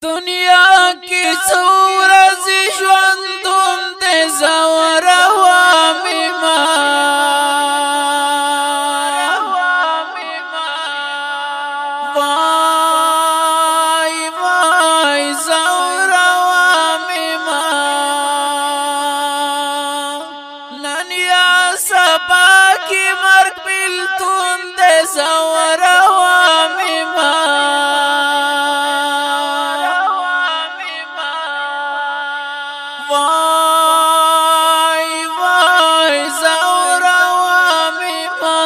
دنیا کی څورځي ژوندون دې زور وامي ما وای وای زور وامي ما نن یا سبا کی مرګ بلتون دې زور وامي ما وای وای زور وامي ما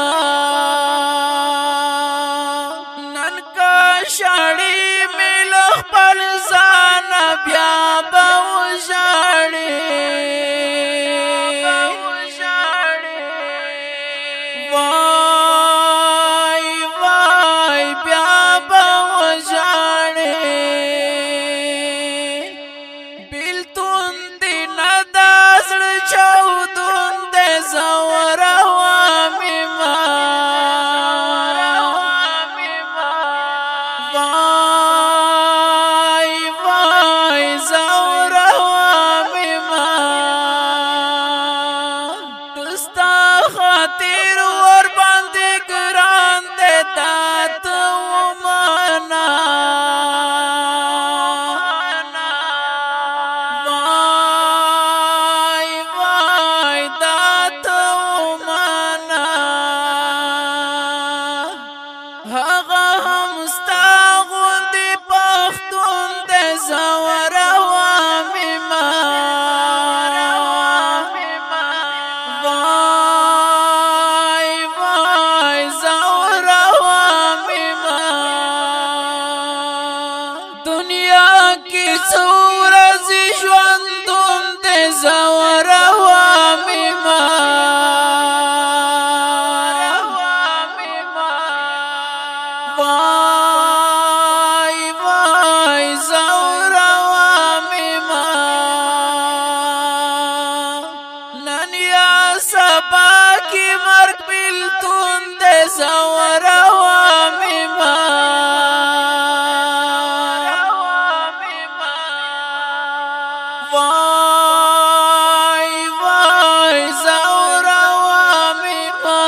نن کا شړې مل خپل ځان بیا به وژړې وای وای بیا به وژړې بلتون چودون دې زور وامي ما وای وای زور وامي ما دستا خاطر ور باندې ګران دې تات ومنا هغه هم ستا غوندې پښتون دې زور وامي ما وای وای زور وامي ما دنیا کې څو ورځې ژوندون دې زور وامي ما وای وای زور وامي ما نن یا سبا کی مرګ بلتون دې زور وامي ما وای وای زور وامي ما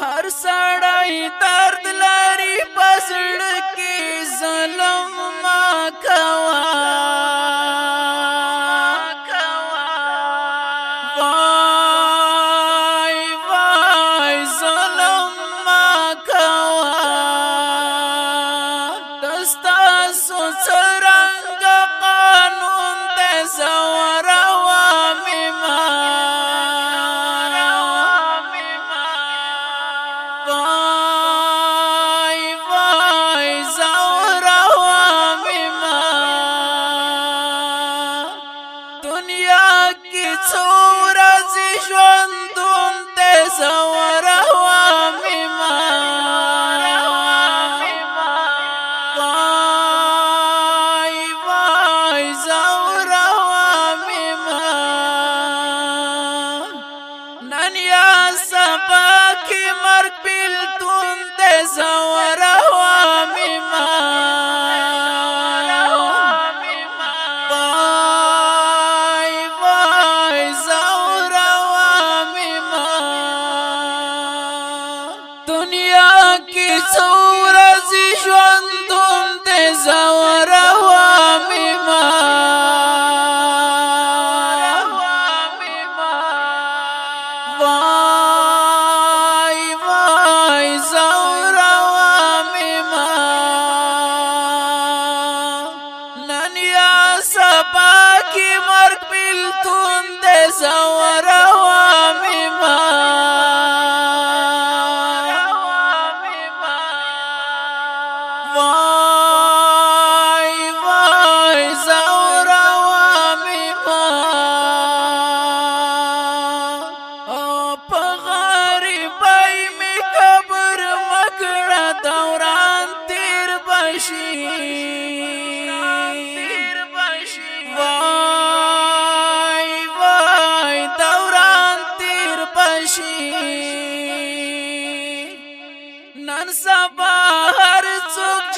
هر سړی درد لري پسړ کې ظلم ما کوا وای وای ظلم ما کوا دستا سوچ رنگ قانون دې زور وامي ما وای وای زور وامي ما دنیا کی څو ورځې ژوندون دې زور وامي ما وای وای زور وامي ما نن یا سبا کی مرګ بلتون دې زور وامي ما وای وای زور وامي ما دنیا کې څو ورځې ژوندون دې زور وامي ما وای وای زور وامي ما نن یا سبا کی مرګ بلتون دې زور وامي ما وای وای زور وامي ما په غریبۍ مې قبر مکړه دوران تیر بشي وای وای دوران تیر بشي نن سبا هر څوک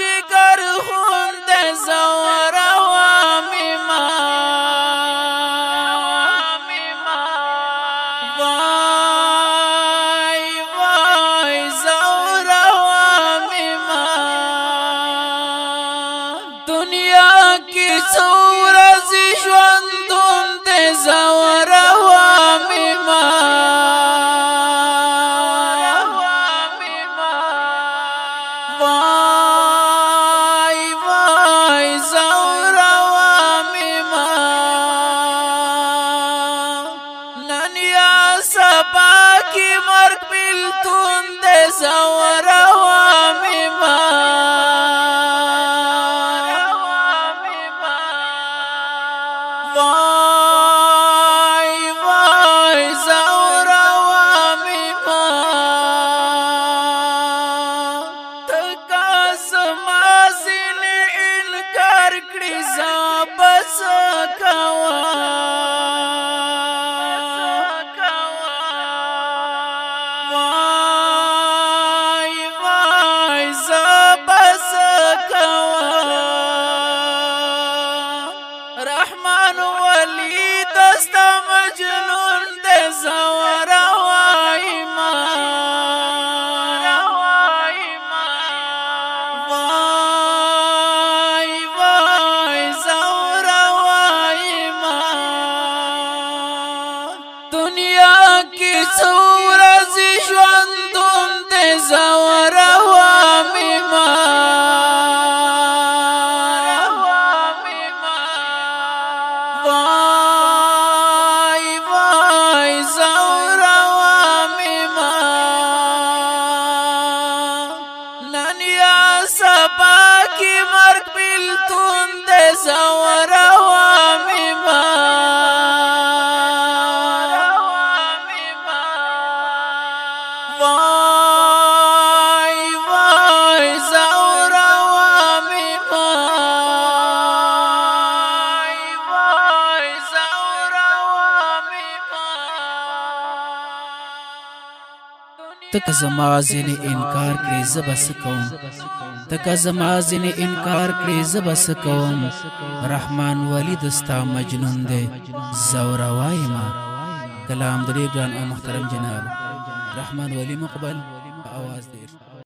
زور وامما وای وای زور وامما نن یا سبا کی مرگ بلتون دے زور وامما وای وای زور وامما تکا سمازن انکار کړي زبس کوا وای وای زبس کوا رحمان ولی دستا مجنون دے زور وایما وای وای زور وایما دنیا کی سورز ژوندون دے زور وایما وای وای زور وامما نن یا سبا کی مرگ بلتون دے زور وامما وای وای زور وامما تک زما ځینې انکار کړې زه به څه کوم تک زما ځینې انکار کړې زه به څه کوم رحمان ولی دستا مجنون دی زوره وایما کلام د ډېر ګران او محترم جناب رحمان ولی مقبل په اواز دی